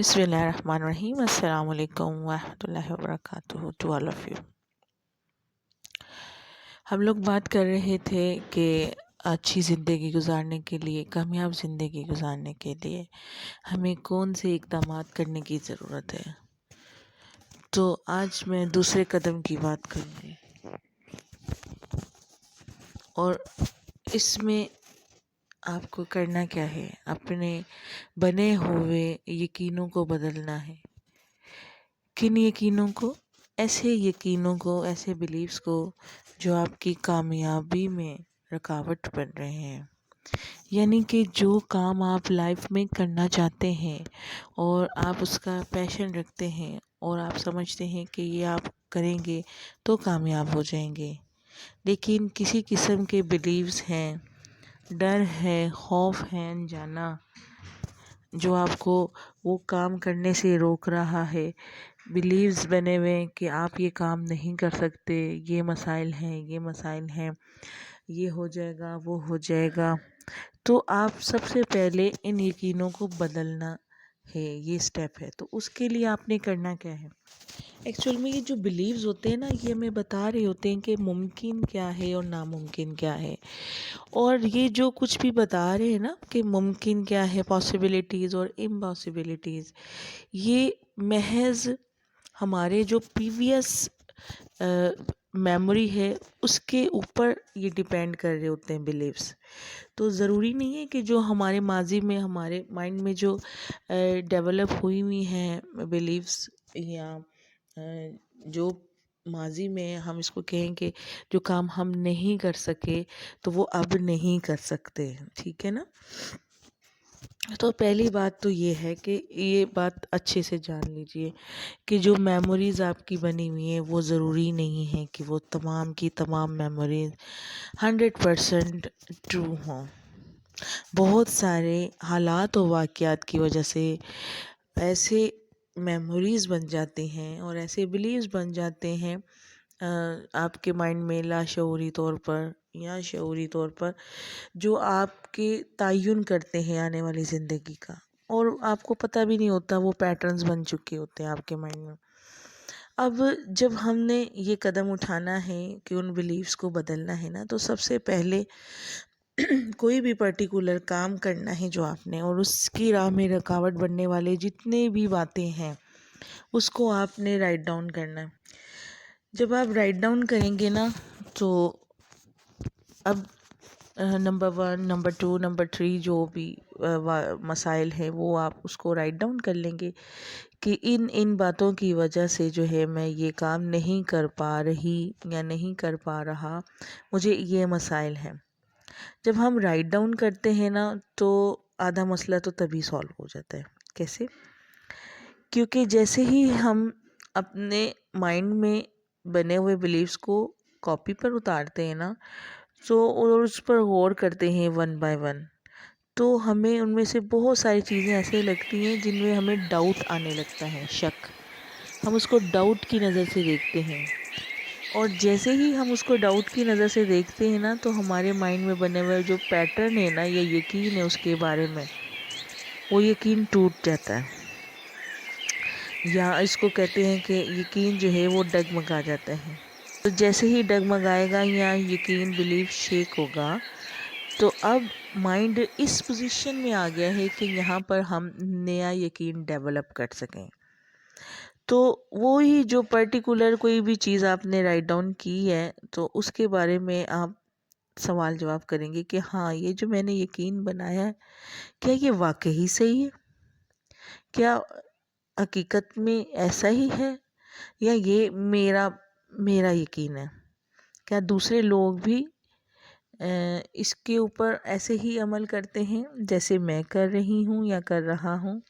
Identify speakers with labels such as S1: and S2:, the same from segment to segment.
S1: بسم اللہ الرحمن الرحیم۔ السلام علیکم ورحمۃ اللہ وبرکاتہ ٹو آل آف یو۔ ہم لوگ بات کر رہے تھے کہ اچھی زندگی گزارنے کے لیے، کامیاب زندگی گزارنے کے لیے ہمیں کون سے اقدامات کرنے کی ضرورت ہے۔ تو آج میں دوسرے قدم کی بات کروں گی، اور اس میں آپ کو کرنا کیا ہے، اپنے بنے ہوئے یقینوں کو بدلنا ہے۔ کن یقینوں کو؟ ایسے یقینوں کو، ایسے بلیفز کو جو آپ کی کامیابی میں رکاوٹ بن رہے ہیں۔ یعنی کہ جو کام آپ لائف میں کرنا چاہتے ہیں اور آپ اس کا پیشن رکھتے ہیں اور آپ سمجھتے ہیں کہ یہ آپ کریں گے تو کامیاب ہو جائیں گے، لیکن کسی قسم کے بلیفز ہیں، ڈر ہے، خوف ہے انجانا، جو آپ کو وہ کام کرنے سے روک رہا ہے۔ بلیوز بنے ہوئے کہ آپ یہ کام نہیں کر سکتے، یہ مسائل ہیں، یہ مسائل ہیں، یہ ہو جائے گا، وہ ہو جائے گا۔ تو آپ سب سے پہلے ان یقینوں کو بدلنا ہے، یہ سٹیپ ہے۔ تو اس کے لیے آپ نے کرنا کیا ہے؟ ایکچوئل میں یہ جو بلیوز ہوتے ہیں نا، یہ ہمیں بتا رہے ہوتے ہیں کہ ممکن کیا ہے اور ناممکن کیا ہے۔ اور یہ جو کچھ بھی بتا رہے ہیں نا کہ ممکن کیا ہے، پاسبلٹیز اور امپاسبلٹیز، یہ محض ہمارے جو پریویس میموری ہے اس کے اوپر یہ ڈیپینڈ کر رہے ہوتے ہیں بلیفس۔ تو ضروری نہیں ہے کہ جو ہمارے ماضی میں، ہمارے مائنڈ میں جو ڈیولپ ہوئی ہوئی ہیں بلیفس، یا جو ماضی میں ہم اس کو کہیں کہ جو کام ہم نہیں کر سکے تو وہ اب نہیں کر سکتے، ٹھیک ہے نا۔ تو پہلی بات تو یہ ہے کہ یہ بات اچھے سے جان لیجئے کہ جو میموریز آپ کی بنی ہوئی ہیں وہ ضروری نہیں ہے کہ وہ تمام کی تمام میموریز 100% ٹرو ہوں۔ بہت سارے حالات و واقعات کی وجہ سے ایسے میموریز بن جاتے ہیں اور ایسے بلیوز بن جاتے ہیں آپ کے مائنڈ میں لاشعوری طور پر یا شعوری طور پر، جو آپ کے تعین کرتے ہیں آنے والی زندگی کا، اور آپ کو پتہ بھی نہیں ہوتا، وہ پیٹرنز بن چکے ہوتے ہیں آپ کے مائنڈ میں۔ اب جب ہم نے یہ قدم اٹھانا ہے کہ ان بلیفز کو بدلنا ہے نا، تو سب سے پہلے کوئی بھی پرٹیکولر کام کرنا ہے جو آپ نے، اور اس کی راہ میں رکاوٹ بننے والے جتنے بھی باتیں ہیں اس کو آپ نے رائٹ ڈاؤن کرنا ہے۔ جب آپ رائٹ ڈاؤن کریں گے نا، تو اب نمبر 1، نمبر 2، نمبر 3 جو بھی مسائل ہیں وہ آپ اس کو رائٹ ڈاؤن کر لیں گے کہ ان باتوں کی وجہ سے جو ہے میں یہ کام نہیں کر پا رہی یا نہیں کر پا رہا، مجھے یہ مسائل ہیں۔ جب ہم رائٹ ڈاؤن کرتے ہیں نا تو آدھا مسئلہ تو تبھی سالو ہو جاتا ہے۔ کیسے؟ کیونکہ جیسے ہی ہم اپنے مائنڈ میں بنے ہوئے بلیفز کو کاپی پر اتارتے ہیں نا، تو اور اس پر غور کرتے ہیں ون بائی ون، تو ہمیں ان میں سے بہت ساری چیزیں ایسے لگتی ہیں جن میں ہمیں ڈاؤٹ آنے لگتا ہے، شک۔ ہم اس کو ڈاؤٹ کی نظر سے دیکھتے ہیں، اور جیسے ہی ہم اس کو ڈاؤٹ کی نظر سے دیکھتے ہیں نا، تو ہمارے مائنڈ میں بنے ہوئے جو پیٹرن ہے نا، یا یقین ہے اس کے بارے میں، وہ یقین ٹوٹ جاتا ہے، یا اس کو کہتے ہیں کہ یقین جو ہے وہ ڈگمگا جاتا ہے۔ تو جیسے ہی ڈگمگائے گا یا یقین بلیف شیک ہوگا، تو اب مائنڈ اس پوزیشن میں آ گیا ہے کہ یہاں پر ہم نیا یقین ڈیولپ کر سکیں۔ تو وہی جو پرٹیکولر کوئی بھی چیز آپ نے رائٹ ڈاؤن کی ہے، تو اس کے بارے میں آپ سوال جواب کریں گے کہ ہاں، یہ جو میں نے یقین بنایا ہے، کیا یہ واقعی صحیح ہے؟ کیا حقیقت میں ایسا ہی ہے، یا یہ میرا یقین ہے؟ کیا دوسرے لوگ بھی اس کے اوپر ایسے ہی عمل کرتے ہیں جیسے میں کر رہی ہوں یا کر رہا ہوں؟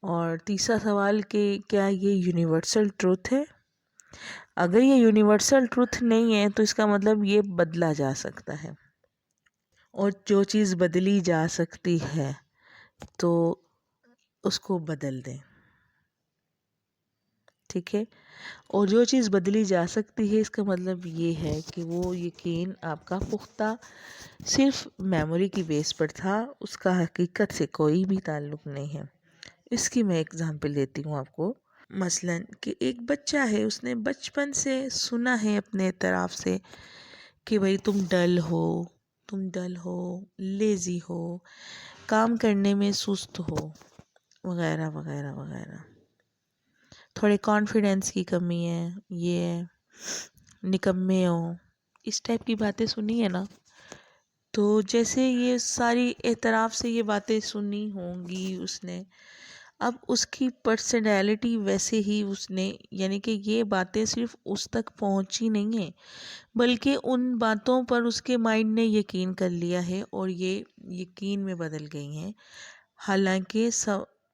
S1: اور تیسرا سوال کہ کیا یہ یونیورسل ٹروتھ ہے؟ اگر یہ یونیورسل ٹروتھ نہیں ہے تو اس کا مطلب یہ بدلا جا سکتا ہے، اور جو چیز بدلی جا سکتی ہے تو اس کو بدل دیں، ٹھیک ہے۔ اور جو چیز بدلی جا سکتی ہے، اس کا مطلب یہ ہے کہ وہ یقین آپ کا پختہ صرف میموری کی بیس پر تھا، اس کا حقیقت سے کوئی بھی تعلق نہیں ہے، اس کی میں اگزامپل دیتی ہوں آپ کو. مثلاً کہ ایک بچہ ہے، اس نے بچپن سے سنا ہے اپنے طرف سے کہ بھائی تم ڈل ہو، لیزی ہو، کام کرنے میں سست ہو، وغیرہ وغیرہ وغیرہ. تھوڑے کانفیڈینس کی کمی ہے، یہ ہے، نکمے ہو، اس ٹائپ کی باتیں سنی ہے نا. تو جیسے یہ ساری اعتراف سے یہ باتیں سنی ہوں گی اس نے، اب اس کی پرسنالٹی ویسے ہی اس نے، یعنی کہ یہ باتیں صرف اس تک پہنچی نہیں ہیں بلکہ ان باتوں پر اس کے مائنڈ نے یقین کر لیا ہے اور یہ یقین میں بدل گئی ہیں. حالانکہ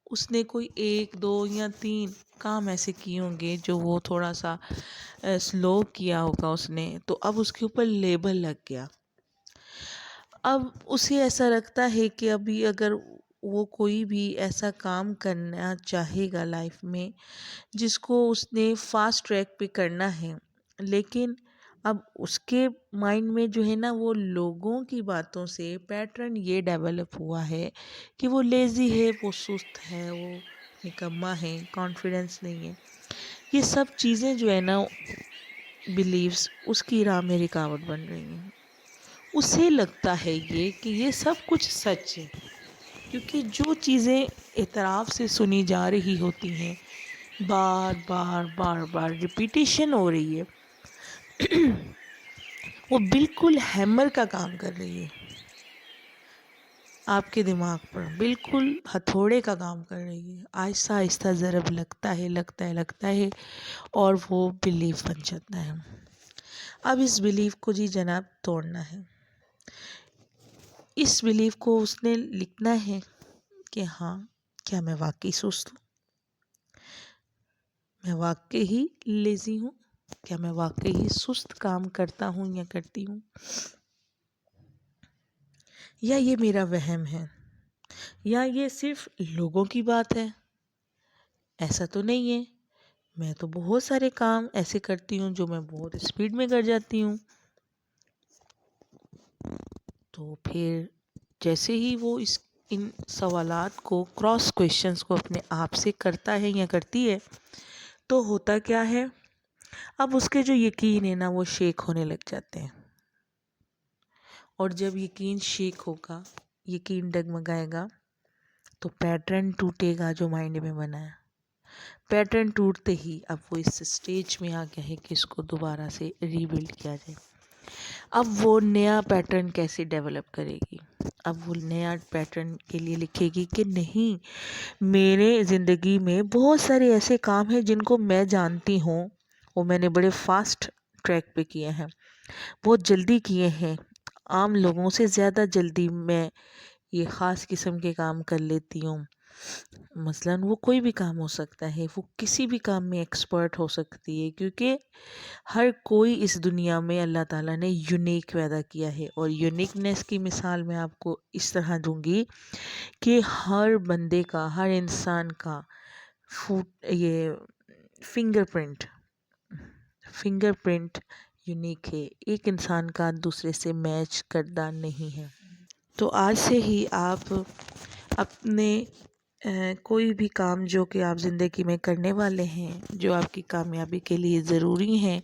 S1: اس نے کوئی 1 2 یا 3 کام ایسے کیے ہوں گے جو وہ تھوڑا سا سلو کیا ہوگا اس نے، تو اب اس کے اوپر لیبل لگ گیا. اب اسے ایسا لگتا ہے کہ ابھی اگر وہ کوئی بھی ایسا کام کرنا چاہے گا لائف میں جس کو اس نے فاسٹ ٹریک پہ کرنا ہے، لیکن اب اس کے مائنڈ میں جو ہے نا وہ لوگوں کی باتوں سے پیٹرن یہ ڈیولپ ہوا ہے کہ وہ لیزی ہے، وہ سست ہے، وہ نکما ہے، کانفیڈنس نہیں ہے. یہ سب چیزیں جو ہے نا بلیفز اس کی راہ میں رکاوٹ بن رہی ہیں. اسے لگتا ہے یہ کہ یہ سب کچھ سچ ہے، کیونکہ جو چیزیں اعتراف سے سنی جا رہی ہوتی ہیں، بار بار بار بار ریپیٹیشن ہو رہی ہے، وہ بالکل ہیمر کا کام کر رہی ہے آپ کے دماغ پر، بالکل ہتھوڑے کا کام کر رہی ہے. آہستہ آہستہ ضرب لگتا ہے اور وہ بلیف بن جاتا ہے. اب اس بلیف کو جی جناب توڑنا ہے. اس بلیف کو اس نے لکھنا ہے کہ ہاں، کیا میں واقعی سست ہوں؟ میں واقعی ہی لیزی ہوں؟ کیا میں واقعی ہی سست کام کرتا ہوں یا کرتی ہوں؟ یا یہ میرا وہم ہے؟ یا یہ صرف لوگوں کی بات ہے؟ ایسا تو نہیں ہے، میں تو بہت سارے کام ایسے کرتی ہوں جو میں بہت اسپیڈ میں کر جاتی ہوں. تو پھر جیسے ہی وہ ان سوالات کو، کراس کویشچنس کو اپنے آپ سے کرتا ہے یا کرتی ہے، تو ہوتا کیا ہے، اب اس کے جو یقین ہے نا وہ شیک ہونے لگ جاتے ہیں. اور جب یقین شیک ہوگا، یقین ڈگمگائے گا، تو پیٹرن ٹوٹے گا جو مائنڈ میں بنا ہے. پیٹرن ٹوٹتے ہی اب وہ اس سٹیج میں آ گیا ہے کہ اس کو دوبارہ سے ری بلڈ کیا جائے. اب وہ نیا پیٹرن کیسے ڈیولپ کرے گی؟ اب وہ نیا پیٹرن کے لیے لکھے گی کہ نہیں، میرے زندگی میں بہت سارے ایسے کام ہیں جن کو میں جانتی ہوں، وہ میں نے بڑے فاسٹ ٹریک پہ کیے ہیں، بہت جلدی کیے ہیں، عام لوگوں سے زیادہ جلدی میں یہ خاص قسم کے کام کر لیتی ہوں. مثلاً وہ کوئی بھی کام ہو سکتا ہے، وہ کسی بھی کام میں ایکسپرٹ ہو سکتی ہے، کیونکہ ہر کوئی اس دنیا میں اللہ تعالیٰ نے یونیک پیدا کیا ہے. اور یونیکنیس کی مثال میں آپ کو اس طرح دوں گی کہ ہر بندے کا، ہر انسان کا یہ فنگر پرنٹ یونیک ہے، ایک انسان کا دوسرے سے میچ کردہ نہیں ہے. تو آج سے ہی آپ اپنے کوئی بھی کام جو کہ آپ زندگی میں کرنے والے ہیں، جو آپ کی کامیابی کے لیے ضروری ہیں،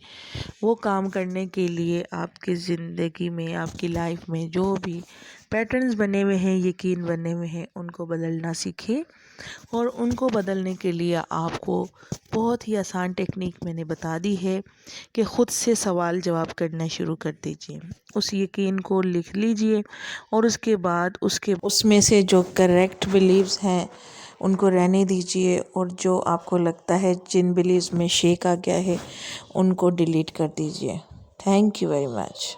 S1: وہ کام کرنے کے لیے آپ کی زندگی میں، آپ کی لائف میں جو بھی پیٹرنز بنے ہوئے ہیں، یقین بنے ہوئے ہیں، ان کو بدلنا سیکھیں. اور ان کو بدلنے کے لیے آپ کو بہت ہی آسان ٹیکنیک میں نے بتا دی ہے کہ خود سے سوال جواب کرنا شروع کر دیجئے. اس یقین کو لکھ لیجئے اور اس کے بعد اس میں سے جو کریکٹ بلیفز ہیں ان کو رہنے دیجئے، اور جو آپ کو لگتا ہے جن بلیفز میں شیک آ گیا ہے ان کو ڈیلیٹ کر دیجئے. Thank you very much.